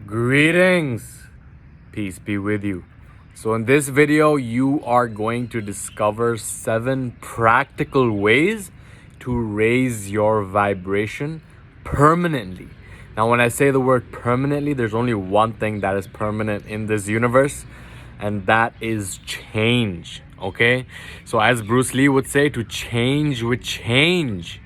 Greetings, peace be with you. So in this video, you are going to discover 7 practical ways to raise your vibration permanently. Now, when I say the word permanently, there's only one thing that is permanent in this universe, and that is change, okay? So as Bruce Lee would say, to change with change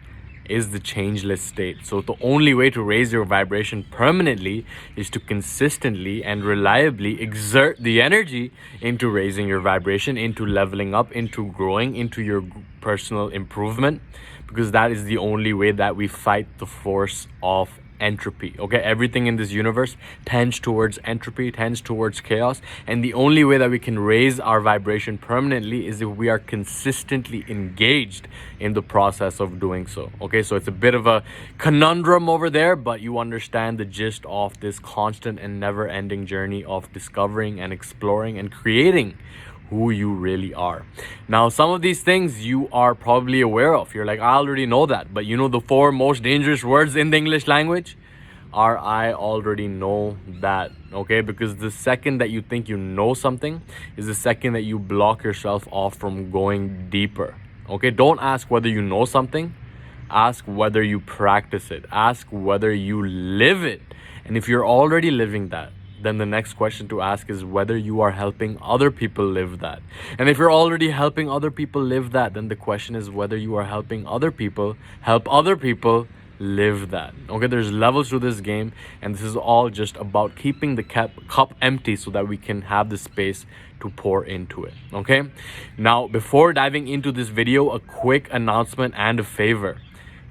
is the changeless state. So the only way to raise your vibration permanently is to consistently and reliably exert the energy into raising your vibration, into leveling up, into growing, into your personal improvement, because that is the only way that we fight the force of entropy. Okay, everything in this universe tends towards entropy, tends towards chaos, and the only way that we can raise our vibration permanently is if we are consistently engaged in the process of doing so. Okay, so it's a bit of a conundrum over there, but you understand the gist of this constant and never-ending journey of discovering and exploring and creating who you really are. Now, some of these things you are probably aware of. You're like, I already know that. But you know the 4 most dangerous words in the English language are I already know that. Okay, because the second that you think you know something is the second that you block yourself off from going deeper. Okay, don't ask whether you know something. Ask whether you practice it. Ask whether you live it. And if you're already living that, then the next question to ask is whether you are helping other people live that. And if you're already helping other people live that, then the question is whether you are helping other people help other people live that. Okay, there's levels to this game, and this is all just about keeping the cup empty so that we can have the space to pour into it. Okay, now before diving into this video, a quick announcement and a favor.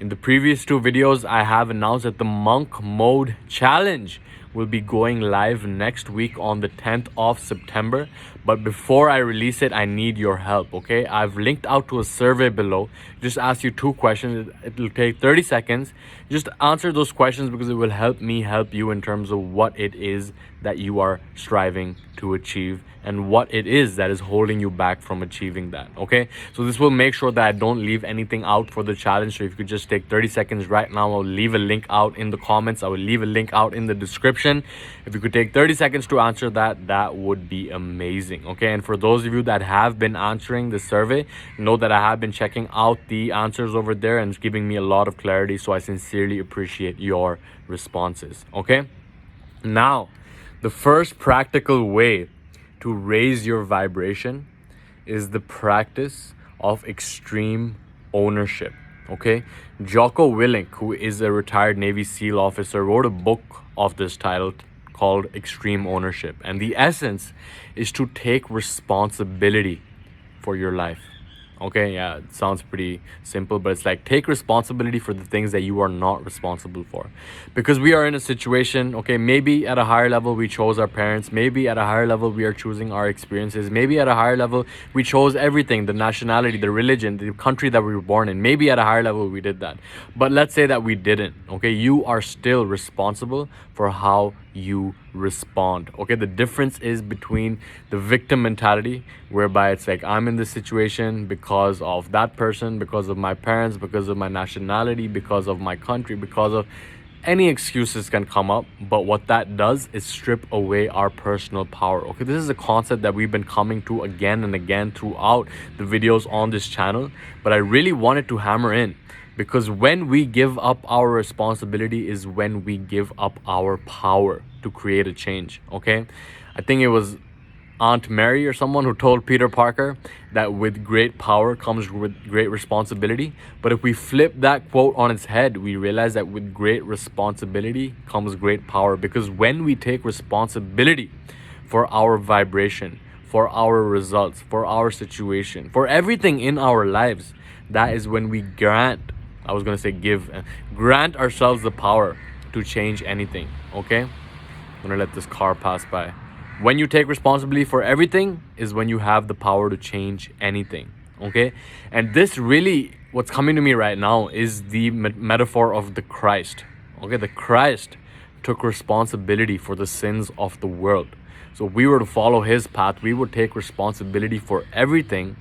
In the previous 2 videos, I have announced that the Monk Mode Challenge will be going live next week on the 10th of September. But before I release it, I need your help, okay? I've linked out to a survey below. Just ask you 2 questions. It'll take 30 seconds. Just answer those questions because it will help me help you in terms of what it is that you are striving to achieve and what it is that is holding you back from achieving that, okay? So this will make sure that I don't leave anything out for the challenge. So if you could just take 30 seconds right now, I'll leave a link out in the comments. I will leave a link out in the description. If you could take 30 seconds to answer that, that would be amazing, okay? And for those of you that have been answering the survey, know that I have been checking out the answers over there and it's giving me a lot of clarity. So I sincerely appreciate your responses, okay? Now, the first practical way to raise your vibration is the practice of extreme ownership, okay? Jocko Willink, who is a retired Navy SEAL officer, wrote a book of this title called Extreme Ownership. And the essence is to take responsibility for your life. Okay, yeah, it sounds pretty simple, but it's like take responsibility for the things that you are not responsible for. Because we are in a situation, okay, maybe at a higher level we chose our parents, maybe at a higher level we are choosing our experiences, maybe at a higher level we chose everything, the nationality, the religion, the country that we were born in. Maybe at a higher level we did that. But let's say that we didn't, okay? You are still responsible for how you respond, okay? The difference is between the victim mentality, whereby it's like I'm in this situation because of that person, because of my parents, because of my nationality, because of my country, because of any excuses can come up. But what that does is strip away our personal power. Okay, this is a concept that we've been coming to again and again throughout the videos on this channel, but I really wanted to hammer in, because when we give up our responsibility is when we give up our power to create a change, okay? I think it was Aunt Mary or someone who told Peter Parker that with great power comes with great responsibility. But if we flip that quote on its head, we realize that with great responsibility comes great power. Because when we take responsibility for our vibration, for our results, for our situation, for everything in our lives, that is when we grant ourselves the power to change anything, okay? I'm gonna let this car pass by. When you take responsibility for everything is when you have the power to change anything, okay? And this really, what's coming to me right now is the metaphor of the Christ, okay? The Christ took responsibility for the sins of the world. So if we were to follow his path, we would take responsibility for everything.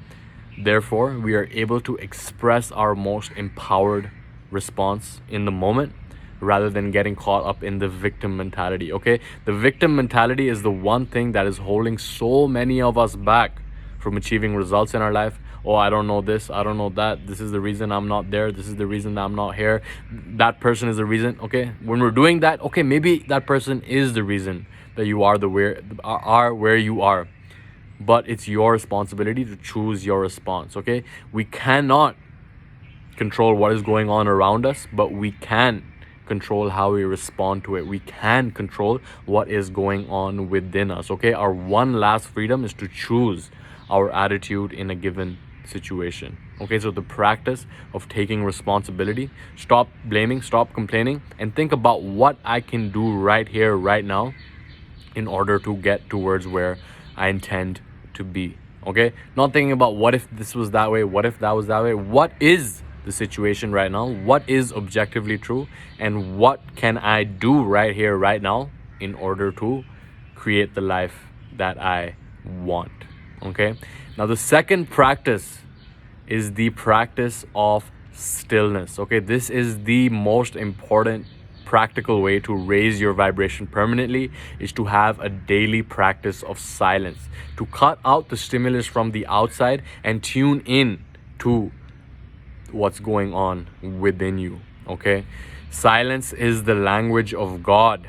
Therefore, we are able to express our most empowered response in the moment rather than getting caught up in the victim mentality. Okay, the victim mentality is the one thing that is holding so many of us back from achieving results in our life. Oh, I don't know this, I don't know that, this is the reason I'm not there, this is the reason that I'm not here, that person is the reason. Okay, when we're doing that, okay, maybe that person is the reason that you are where you are, but it's your responsibility to choose your response. Okay, we cannot control what is going on around us, but we can control how we respond to it. We can control what is going on within us. Okay, our one last freedom is to choose our attitude in a given situation. Okay, so the practice of taking responsibility, stop blaming, stop complaining, and think about what I can do right here, right now, in order to get towards where I intend to be. Okay, not thinking about what if this was that way, what if that was that way. What is the situation right now? What is objectively true? And what can I do right here, right now, in order to create the life that I want? Okay, now the second practice is the practice of stillness. Okay, this is the most important practical way to raise your vibration permanently, is to have a daily practice of silence, to cut out the stimulus from the outside and tune in to what's going on within you. Okay, silence is the language of God,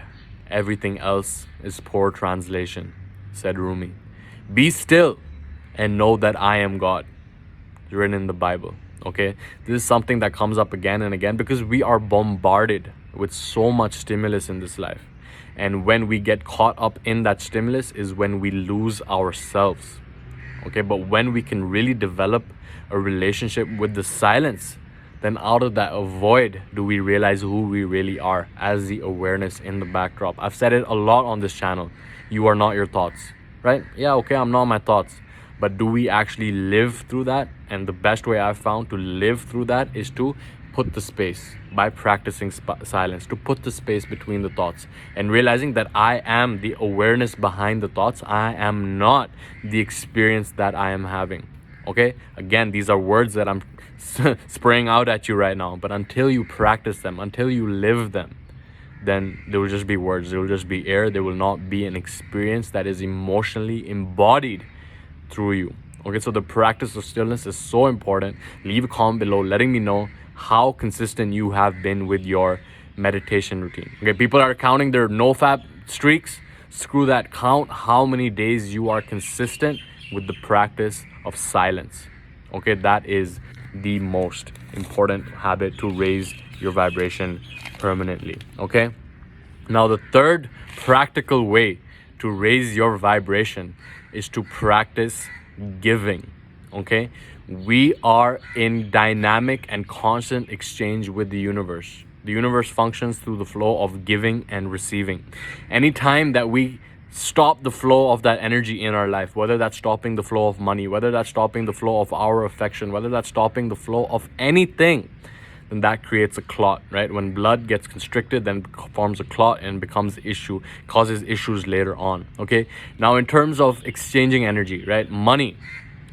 everything else is poor translation, said Rumi. Be still and know that I am God, written in the Bible. Okay, this is something that comes up again and again because we are bombarded with so much stimulus in this life, and when we get caught up in that stimulus is when we lose ourselves. Okay, but when we can really develop a relationship with the silence, then out of that void do we realize who we really are as the awareness in the backdrop. I've said it a lot on this channel. You are not your thoughts, right? Yeah, okay, I'm not my thoughts. But do we actually live through that? And the best way I've found to live through that is to put the space, by practicing silence, to put the space between the thoughts and realizing that I am the awareness behind the thoughts. I am not the experience that I am having. Okay, again, these are words that I'm spraying out at you right now, but until you practice them, until you live them, then they will just be words, they will just be air. They will not be an experience that is emotionally embodied through you. Okay, so the practice of stillness is so important. Leave a comment below letting me know how consistent you have been with your meditation routine. Okay, people are counting their nofap streaks. Screw that. Count how many days you are consistent with the practice of silence. Okay, that is the most important habit to raise your vibration permanently. Okay, now the third practical way to raise your vibration is to practice giving. Okay, we are in dynamic and constant exchange with the universe. The universe functions through the flow of giving and receiving. Anytime that we stop the flow of that energy in our life, whether that's stopping the flow of money, whether that's stopping the flow of our affection, whether that's stopping the flow of anything, then that creates a clot, right? When blood gets constricted, then forms a clot and becomes issue, causes issues later on. Okay, now in terms of exchanging energy, right? Money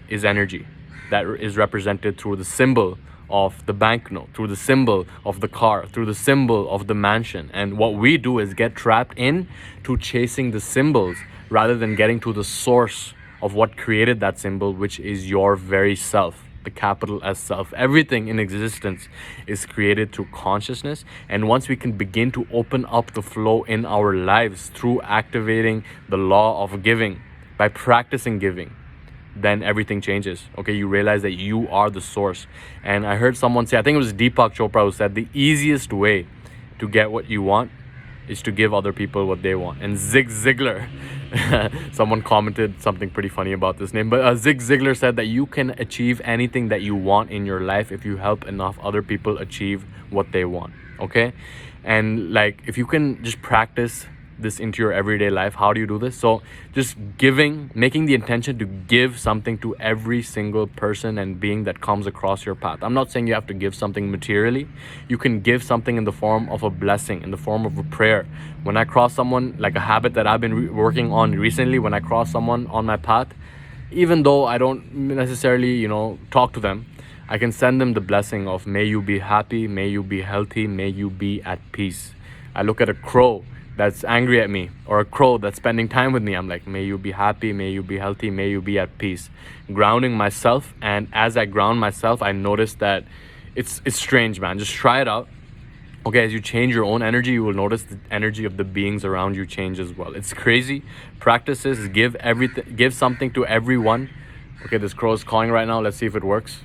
is energy that is represented through the symbol of the banknote, through the symbol of the car, through the symbol of the mansion. And what we do is get trapped in to chasing the symbols rather than getting to the source of what created that symbol, which is your very self, the capital S self. Everything in existence is created through consciousness, and once we can begin to open up the flow in our lives through activating the law of giving, by practicing giving, then everything changes. Okay, you realize that you are the source. And I heard someone say, I think it was Deepak Chopra, who said the easiest way to get what you want is to give other people what they want. And Zig Ziglar, someone commented something pretty funny about this name, but Zig Ziglar said that you can achieve anything that you want in your life if you help enough other people achieve what they want. Okay, and like if you can just practice this into your everyday life. How do you do this? So just giving, making the intention to give something to every single person and being that comes across your path. I'm not saying you have to give something materially. You can give something in the form of a blessing, in the form of a prayer. When I cross someone, like a habit that I've been working on recently, when I cross someone on my path, even though I don't necessarily, talk to them, I can send them the blessing of may you be happy, may you be healthy, may you be at peace. I look at a crow that's angry at me, or a crow that's spending time with me. I'm like, may you be happy, may you be healthy, may you be at peace. Grounding myself, and as I ground myself, I notice that it's strange, man. Just try it out. Okay, as you change your own energy, you will notice the energy of the beings around you change as well. It's crazy. Practice this. Give something to everyone. Okay, this crow is calling right now. Let's see if it works.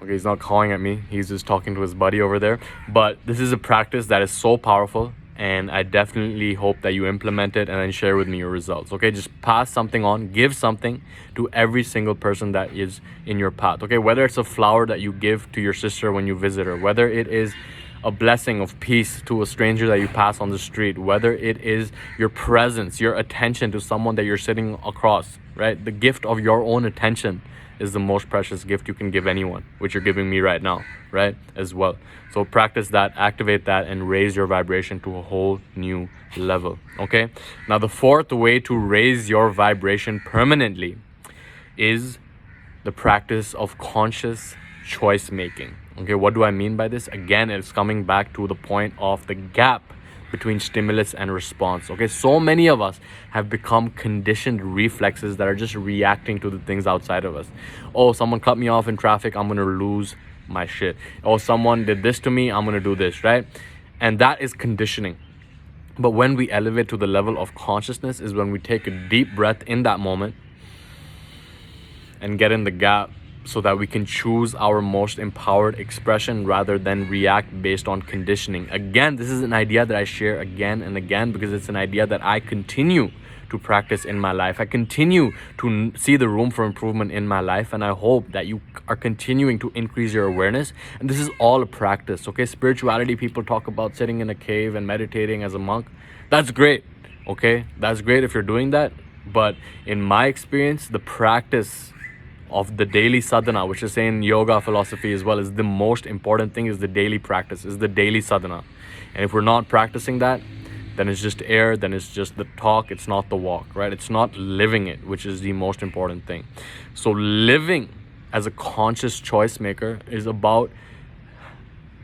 Okay, he's not calling at me. He's just talking to his buddy over there. But this is a practice that is so powerful, and I definitely hope that you implement it and then share with me your results. Okay, just pass something on, give something to every single person that is in your path. Okay, whether it's a flower that you give to your sister when you visit her, whether it is a blessing of peace to a stranger that you pass on the street, whether it is your presence, your attention to someone that you're sitting across, right? The gift of your own attention is the most precious gift you can give anyone, which you're giving me right now, right? As well. So practice that, activate that, and raise your vibration to a whole new level. Okay. Now, the fourth way to raise your vibration permanently is the practice of conscious choice making. Okay, what do I mean by this? Again, it's coming back to the point of the gap between stimulus and response. Okay, so many of us have become conditioned reflexes that are just reacting to the things outside of us. Oh, someone cut me off in traffic, I'm gonna lose my shit. Oh, someone did this to me, I'm gonna do this, right? And that is conditioning. But when we elevate to the level of consciousness is when we take a deep breath in that moment and get in the gap, so that we can choose our most empowered expression rather than react based on conditioning. Again, this is an idea that I share again and again because it's an idea that I continue to practice in my life. I continue to see the room for improvement in my life, and I hope that you are continuing to increase your awareness. And this is all a practice, okay? Spirituality, people talk about sitting in a cave and meditating as a monk. That's great, okay? That's great if you're doing that. But in my experience, the practice of the daily sadhana, which is in yoga philosophy as well, is the most important thing, is the daily practice, is the daily sadhana. And if we're not practicing that, then it's just air, then it's just the talk, it's not the walk, right? It's not living it, which is the most important thing. So living as a conscious choice maker is about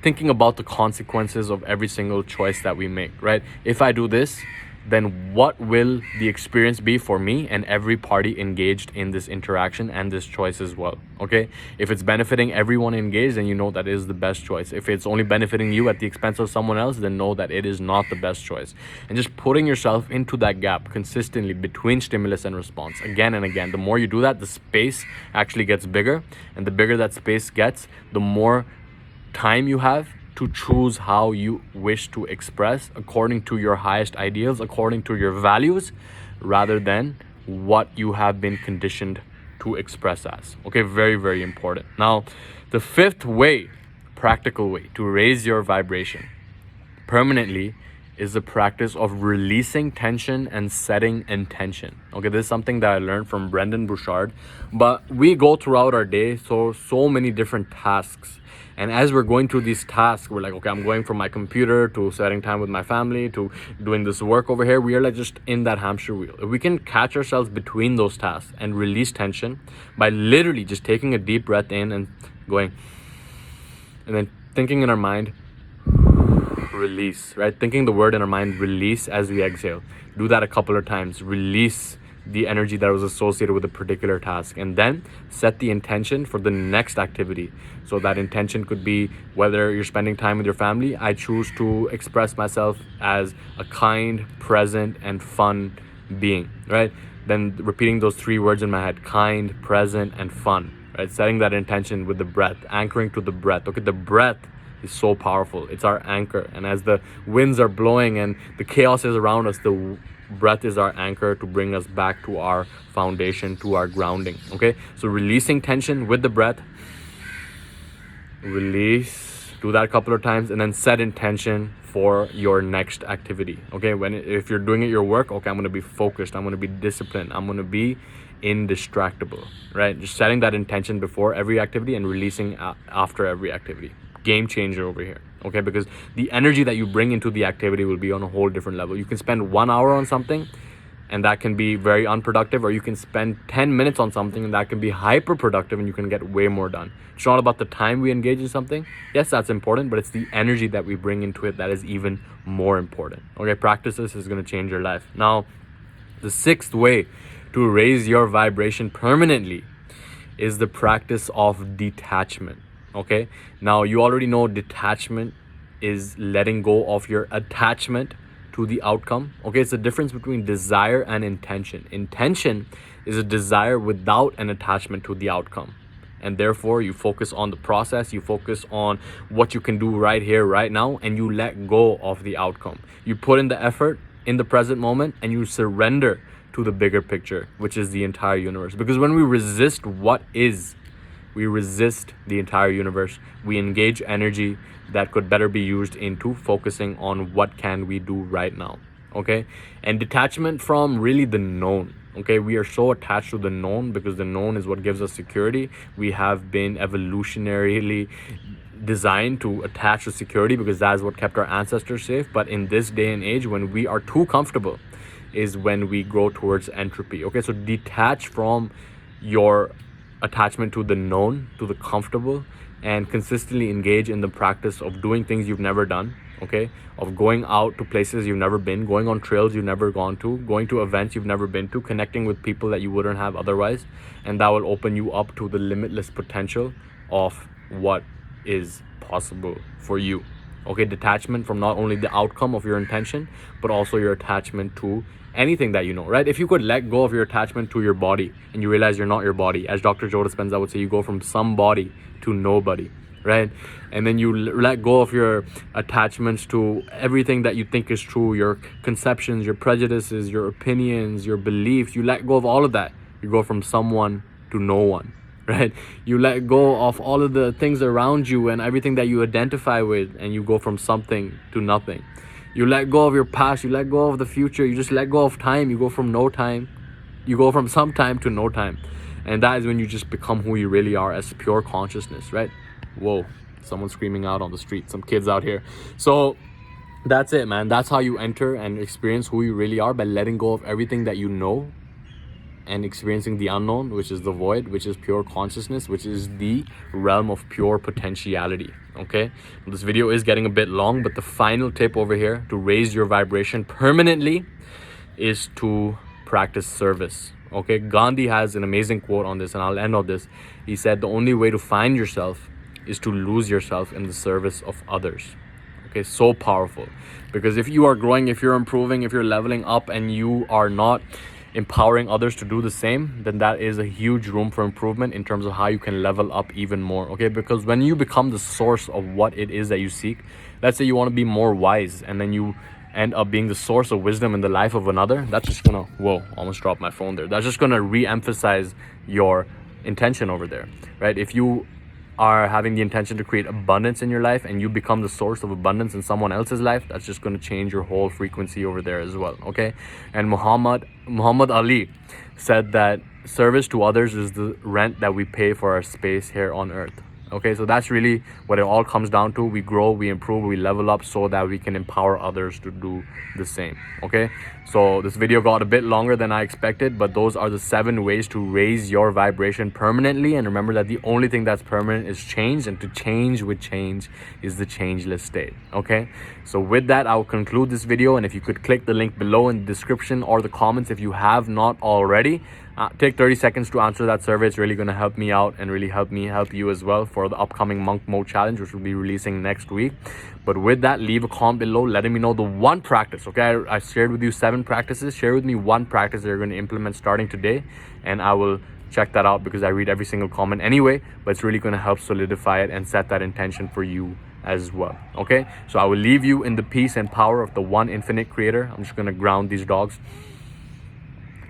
thinking about the consequences of every single choice that we make, right? If I do this, then what will the experience be for me and every party engaged in this interaction and this choice as well, okay? If it's benefiting everyone engaged, then you know that is the best choice. If it's only benefiting you at the expense of someone else, then know that it is not the best choice. And just putting yourself into that gap consistently between stimulus and response again and again. The more you do that, the space actually gets bigger, and the bigger that space gets, the more time you have to choose how you wish to express according to your highest ideals, according to your values, rather than what you have been conditioned to express as. Okay, very, very important. Now, the fifth way, practical way to raise your vibration permanently is the practice of releasing tension and setting intention. Okay, this is something that I learned from Brendan Bouchard. But we go throughout our day so many different tasks. And as we're going through these tasks, we're like, okay, I'm going from my computer to spending time with my family to doing this work over here. We are like just in that hamster wheel. If we can catch ourselves between those tasks and release tension by literally just taking a deep breath in and going, and then thinking in our mind, release, right? Thinking the word in our mind, release, as we exhale. Do that a couple of times. Release the energy that was associated with a particular task, and then set the intention for the next activity. So that intention could be whether you're spending time with your family. I choose to express myself as a kind, present, and fun being, right? Then repeating those three words in my head: kind, present, and fun, right? Setting that intention with the breath, anchoring to the breath. Okay, the breath is so powerful. It's our anchor. And as the winds are blowing and the chaos is around us, the breath is our anchor to bring us back to our foundation, to our grounding. Okay, so releasing tension with the breath, release, do that a couple of times, and then set intention for your next activity. Okay, if you're doing it your work, okay, I'm going to be focused, I'm going to be disciplined, I'm going to be indistractable, right? Just setting that intention before every activity and releasing after every activity. Game changer over here. Okay, because the energy that you bring into the activity will be on a whole different level. You can spend 1 hour on something and that can be very unproductive, or you can spend 10 minutes on something and that can be hyper productive and you can get way more done. It's not about the time we engage in something. Yes, that's important, but it's the energy that we bring into it that is even more important. Okay, practice this is going to change your life. Now, the sixth way to raise your vibration permanently is the practice of detachment. Okay, now you already know detachment is letting go of your attachment to the outcome. Okay, it's the difference between desire and intention. Intention is a desire without an attachment to the outcome, and therefore you focus on the process, you focus on what you can do right here, right now, and you let go of the outcome. You put in the effort in the present moment and you surrender to the bigger picture, which is the entire universe. Because when we resist what is, we resist the entire universe. We engage energy that could better be used into focusing on what can we do right now. Okay, and detachment from really the known. Okay, we are so attached to the known because the known is what gives us security. We have been evolutionarily designed to attach to security because that is what kept our ancestors safe. But in this day and age, when we are too comfortable, is when we grow towards entropy. Okay, so detach from your attachment to the known, to the comfortable, and consistently engage in the practice of doing things you've never done. Okay, of going out to places you've never been, going on trails you've never gone to, going to events you've never been to, connecting with people that you wouldn't have otherwise, and that will open you up to the limitless potential of what is possible for you. Okay, detachment from not only the outcome of your intention, but also your attachment to anything that you know, right? If you could let go of your attachment to your body and you realize you're not your body, as Dr. Joe Dispenza would say, you go from somebody to nobody, right? And then you let go of your attachments to everything that you think is true, your conceptions, your prejudices, your opinions, your beliefs. You let go of all of that. You go from someone to no one, right? You let go of all of the things around you and everything that you identify with, and you go from something to nothing. You let go of your past, you let go of the future, you just let go of time. You go from no time, you go from some time to no time. And that is when you just become who you really are as pure consciousness, right? Whoa, someone's screaming out on the street, some kids out here. So that's it, man. That's how you enter and experience who you really are, by letting go of everything that you know and experiencing the unknown, which is the void, which is pure consciousness, which is the realm of pure potentiality. Okay, this video is getting a bit long, but the final tip over here to raise your vibration permanently is to practice service. Okay, Gandhi has an amazing quote on this, and I'll end on this. He said, the only way to find yourself is to lose yourself in the service of others. Okay, so powerful. Because if you are growing, if you're improving, if you're leveling up, and you are not empowering others to do the same, then that is a huge room for improvement in terms of how you can level up even more. Okay, because when you become the source of what it is that you seek, let's say you want to be more wise, and then you end up being the source of wisdom in the life of another, that's just gonna, whoa, almost dropped my phone there. That's just gonna re-emphasize your intention over there, right? If you are having the intention to create abundance in your life and you become the source of abundance in someone else's life, that's just going to change your whole frequency over there as well. Okay, and Muhammad Ali said that service to others is the rent that we pay for our space here on earth. Okay, so that's really what it all comes down to. We grow, we improve, we level up so that we can empower others to do the same. Okay, so this video got a bit longer than I expected, but those are the 7 ways to raise your vibration permanently. And remember that the only thing that's permanent is change, and to change with change is the changeless state. Okay, so with that, I'll conclude this video. And if you could click the link below in the description or the comments if you have not already, take 30 seconds to answer that survey. It's really going to help me out and really help me help you as well for the upcoming Monk Mode Challenge, which will be releasing next week. But with that, leave a comment below letting me know the one practice. Okay, I shared with you 7 practices. Share with me one practice that you're going to implement starting today, and I will check that out because I read every single comment anyway. But it's really going to help solidify it and set that intention for you as well. Okay, so I will leave you in the peace and power of the one infinite creator. I'm just going to ground these dogs,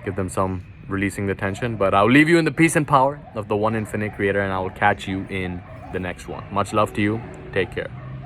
give them some releasing the tension, but I'll leave you in the peace and power of the one infinite creator, and I will catch you in the next one. Much love to you. Take care.